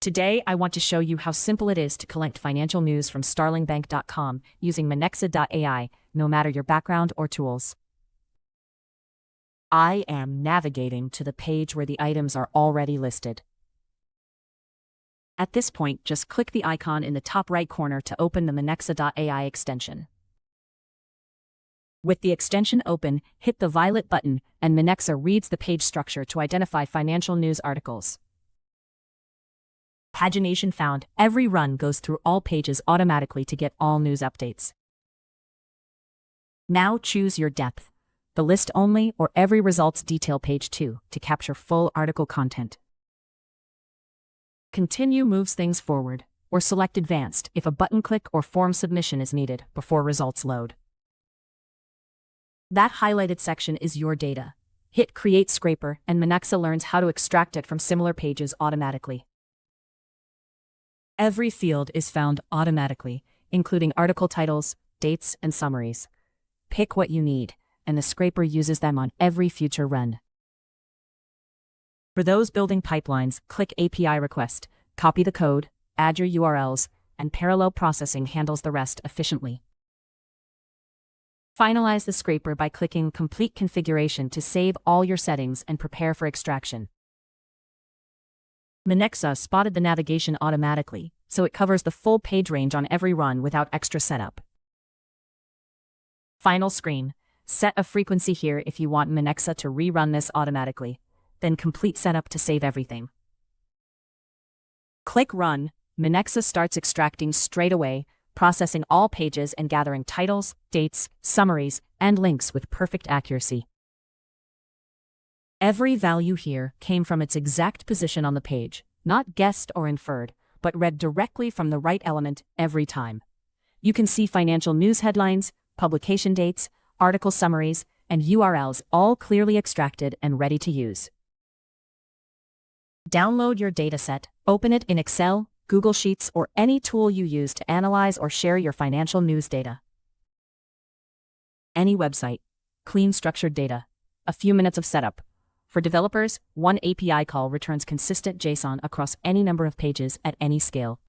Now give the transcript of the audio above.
Today, I want to show you how simple it is to collect financial news from starlingbank.com using Minexa.ai, no matter your background or tools. I am navigating to the page where the items are already listed. At this point, just click the icon in the top right corner to open the Minexa.ai extension. With the extension open, hit the violet button, and Minexa reads the page structure to identify financial news articles. Pagination found. Every run goes through all pages automatically to get all news updates. Now choose your depth, the list only or every results detail page 2 to capture full article content. Continue moves things forward, or select advanced if a button click or form submission is needed before results load. That highlighted section is your data. Hit Create Scraper and Minexa learns how to extract it from similar pages automatically. Every field is found automatically, including article titles, dates, and summaries. Pick what you need, and the scraper uses them on every future run. For those building pipelines, click API Request, copy the code, add your URLs, and parallel processing handles the rest efficiently. Finalize the scraper by clicking Complete Configuration to save all your settings and prepare for extraction. Minexa spotted the navigation automatically, so it covers the full page range on every run without extra setup. Final screen. Set a frequency here if you want Minexa to rerun this automatically, then complete setup to save everything. Click Run. Minexa starts extracting straight away, processing all pages and gathering titles, dates, summaries, and links with perfect accuracy. Every value here came from its exact position on the page, not guessed or inferred, but read directly from the right element every time. You can see financial news headlines, publication dates, article summaries, and URLs all clearly extracted and ready to use. Download your dataset, open it in Excel, Google Sheets, or any tool you use to analyze or share your financial news data. Any website. Clean structured data. A few minutes of setup. For developers, one API call returns consistent JSON across any number of pages at any scale.